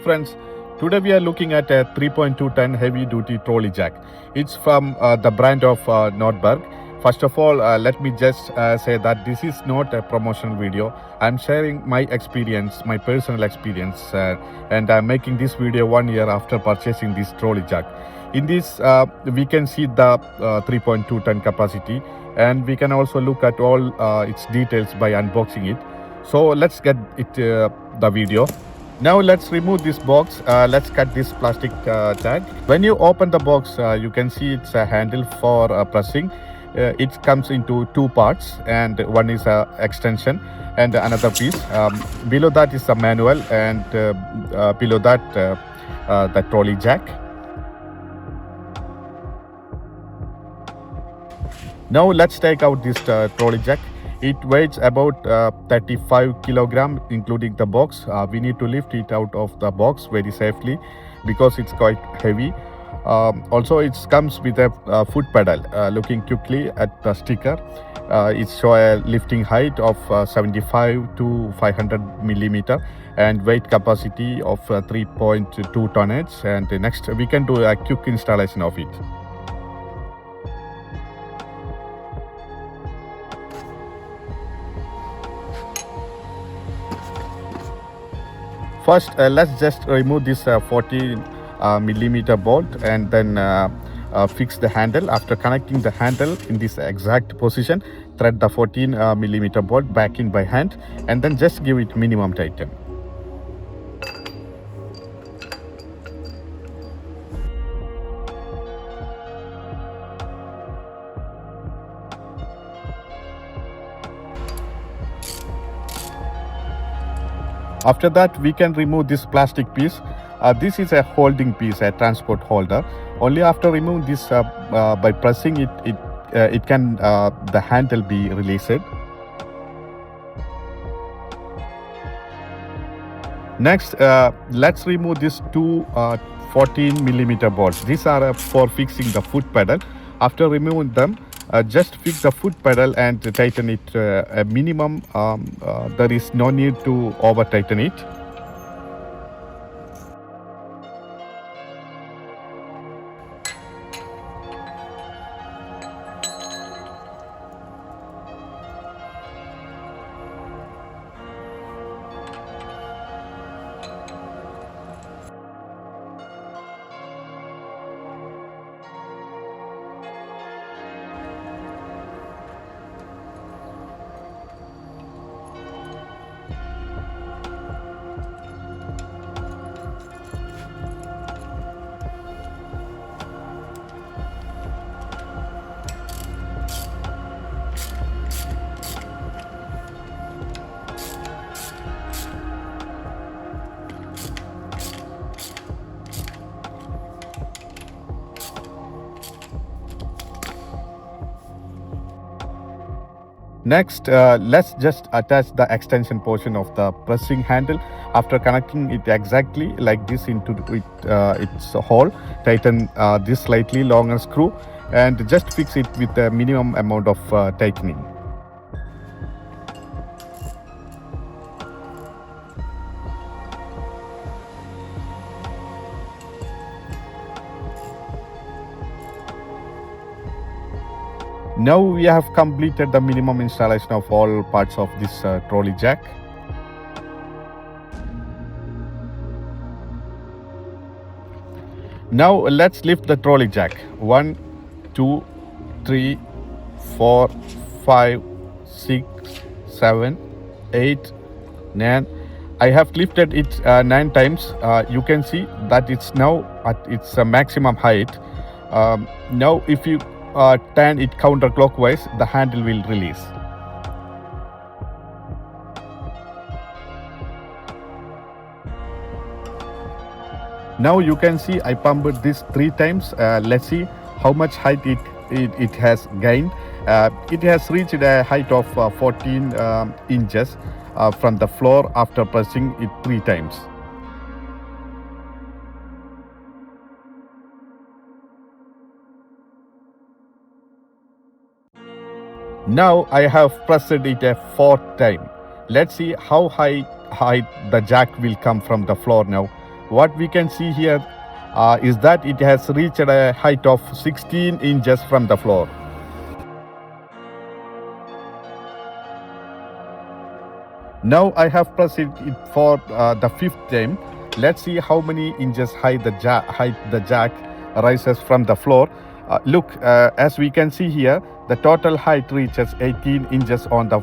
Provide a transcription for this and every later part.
friends, today we are looking at a 3.2 ton heavy duty trolley jack. It's from the brand of Nordberg. First of all, let me just say that this is not a promotional video. I'm sharing my experience, my personal experience, and I'm making this video 1 year after purchasing this trolley jack. In this, we can see the 3.2 ton capacity, and we can also look at all its details by unboxing it. So let's get it the video. Now let's remove this box. Let's cut this plastic tag. When you open the box, you can see it's a handle for pressing. It comes into two parts, and one is a extension and another piece. Below that is the manual, and below that the trolley jack. Now let's take out this trolley jack. It weighs about 35 kilogram, including the box. We need to lift it out of the box very safely because it's quite heavy. Also, it comes with a foot pedal. Looking quickly at the sticker, it shows a lifting height of 75 to 500 millimeter and weight capacity of 3.2 tonnage. And next, we can do a quick installation of it. First, let's just remove this 14 millimeter bolt and then fix the handle. After connecting the handle in this exact position, thread the 14 millimeter bolt back in by hand and then just give it minimum tighten. After that, we can remove this plastic piece. This is a holding piece, a transport holder. Only after removing this by pressing it, it can the handle be released. Next, let's remove these two 14 millimeter bolts. These are for fixing the foot pedal. After removing them, just fix the foot pedal and tighten it a minimum. There is no need to over tighten it. Next, let's just attach the extension portion of the pressing handle. After connecting it exactly like this into its hole, tighten this slightly longer screw and just fix it with a minimum amount of tightening. Now we have completed the minimum installation of all parts of this trolley jack. Now let's lift the trolley jack. 1, 2, 3, 4, 5, 6, 7, 8, 9. I have lifted it 9 times. You can see that it's now at its maximum height. Now if you turn it counterclockwise, the handle will release. Now you can see I pumped this 3 times. Let's see how much height it has gained. It has reached a height of 14 inches from the floor after pressing it 3 times. Now I have pressed it a 4th time. Let's see how high the jack will come from the floor now. What we can see here is that it has reached a height of 16 inches from the floor. Now I have pressed it for the fifth time. Let's see how many inches high the jack rises from the floor. Look, as we can see here, the total height reaches 18 inches on the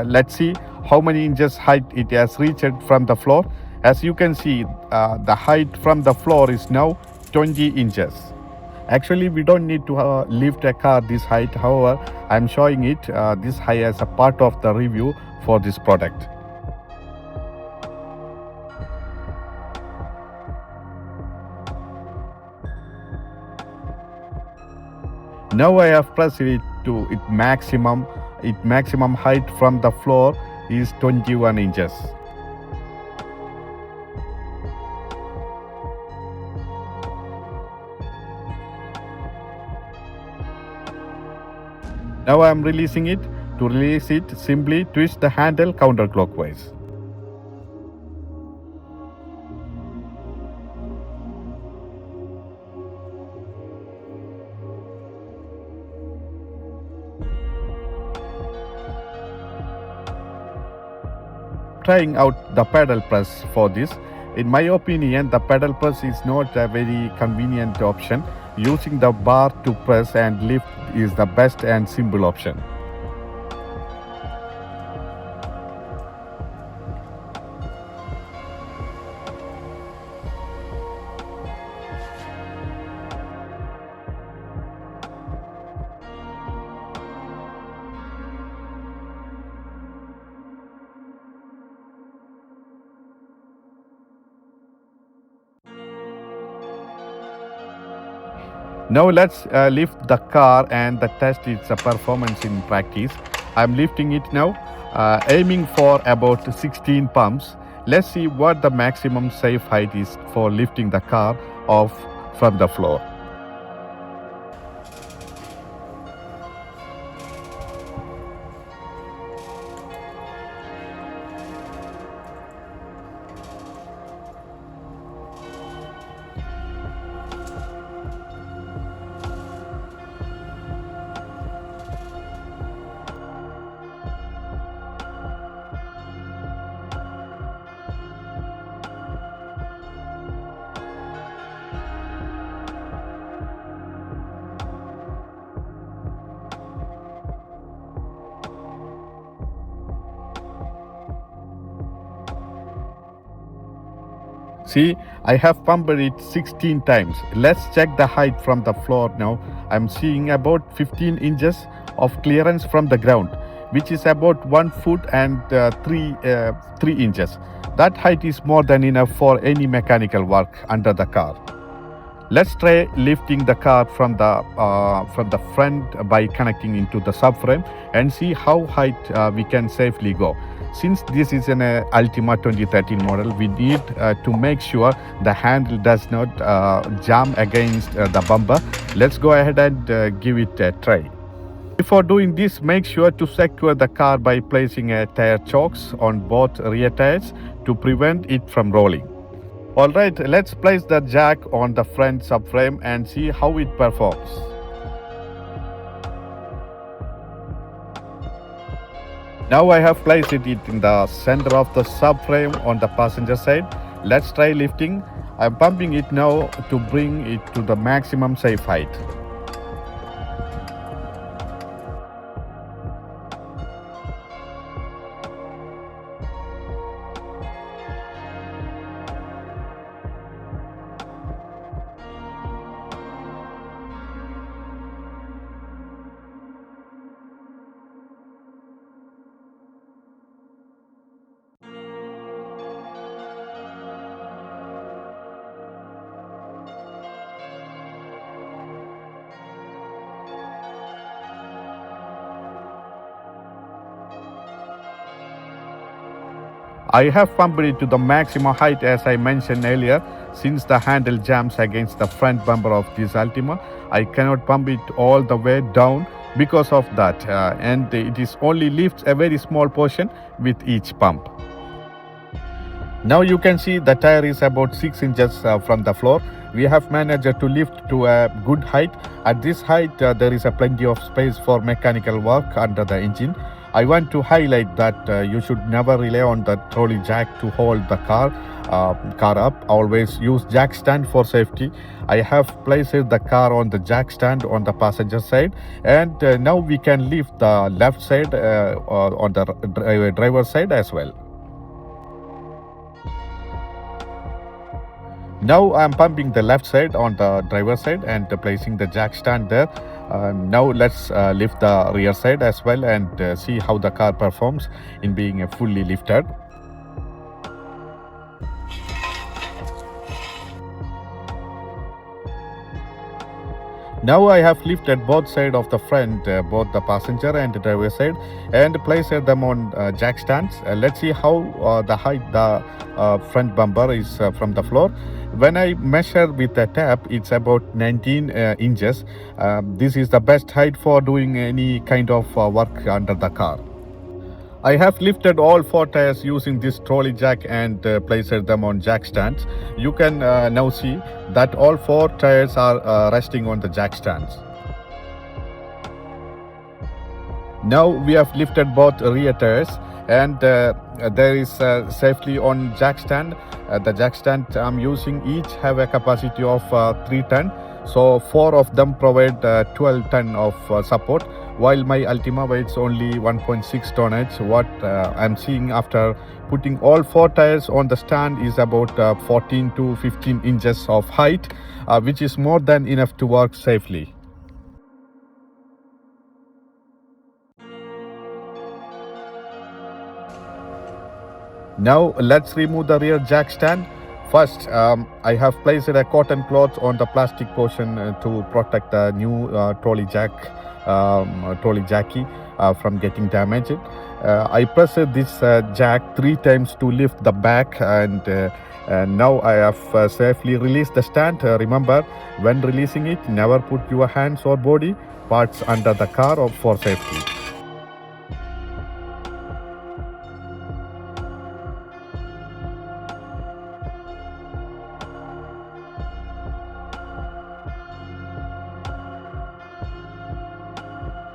let's see how many inches height it has reached from the floor. As you can see, the height from the floor is now 20 inches. Actually, we don't need to lift a car this height. However, I'm showing it this high as a part of the review for this product. Now I have pressed it to its maximum. Its maximum height from the floor is 21 inches. Now I am releasing it. To release it, simply twist the handle counterclockwise. Trying out the pedal press for this. In my opinion, the pedal press is not a very convenient option. Using the bar to press and lift is the best and simple option. Now let's lift the car and test its performance in practice. I'm lifting it now, aiming for about 16 pumps. Let's see what the maximum safe height is for lifting the car off from the floor. See, I have pumped it 16 times. Let's check the height from the floor now. I'm seeing about 15 inches of clearance from the ground, which is about 1 foot and 3 inches. That height is more than enough for any mechanical work under the car. Let's try lifting the car from the front by connecting into the subframe and see how high we can safely go. Since this is an Altima 2013 model, we need to make sure the handle does not jam against the bumper. Let's go ahead and give it a try. Before doing this, make sure to secure the car by placing a tire chokes on both rear tires to prevent it from rolling. Alright, let's place the jack on the front subframe and see how it performs. Now I have placed it in the center of the subframe on the passenger side. Let's try lifting. I'm pumping it now to bring it to the maximum safe height. I have pumped it to the maximum height as I mentioned earlier. Since the handle jams against the front bumper of this Altima, I cannot pump it all the way down because of that, and it is only lifts a very small portion with each pump. Now you can see the tire is about 6 inches from the floor. We have managed to lift to a good height. At this height, there is a plenty of space for mechanical work under the engine. I want to highlight that you should never rely on the trolley jack to hold the car up. Always use jack stand for safety. I have placed the car on the jack stand on the passenger side, and now we can lift the left side on the driver side as well. Now I'm pumping the left side on the driver side and placing the jack stand there. Now let's lift the rear side as well and see how the car performs in being fully lifted. Now I have lifted both sides of the front, both the passenger and the driver side, and placed them on jack stands. Let's see how the height the front bumper is from the floor. When I measure with a tape, it's about 19 inches. This is the best height for doing any kind of work under the car. I have lifted all 4 tires using this trolley jack and placed them on jack stands. You can now see that all 4 tires are resting on the jack stands. Now we have lifted both rear tires, and there is safely on jack stand. The jack stand I'm using each have a capacity of 3 ton. So 4 of them provide 12 ton of support, while my Altima weighs only 1.6 tonnage. What I'm seeing after putting all 4 tires on the stand is about 14 to 15 inches of height, which is more than enough to work safely. Now let's remove the rear jack stand. First, I have placed a cotton cloth on the plastic portion to protect the new trolley jacky from getting damaged. I pressed this jack 3 times to lift the back, and now I have safely released the stand. Remember, when releasing it, never put your hands or body parts under the car for safety.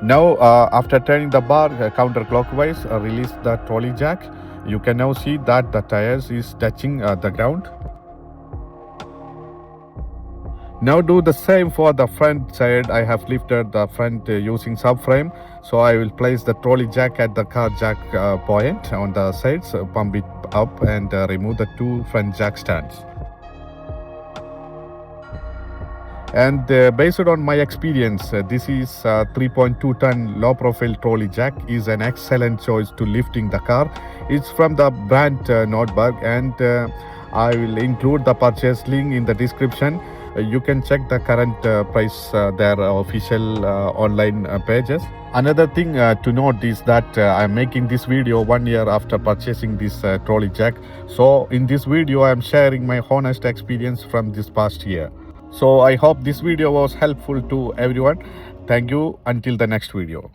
Now after turning the bar counterclockwise, release the trolley jack. You can now see that the tires is touching the ground. Now do the same for the front side. I have lifted the front using subframe. So I will place the trolley jack at the car jack point on the sides, pump it up and remove the 2 front jack stands. And based on my experience, this is 3.2 ton low profile trolley jack is an excellent choice to lifting the car. It's from the brand Nordberg, and I will include the purchase link in the description. You can check the current price, their official online pages. Another thing to note is that I'm making this video 1 year after purchasing this trolley jack. So in this video, I'm sharing my honest experience from this past year. So I hope this video was helpful to everyone. Thank you. Until the next video.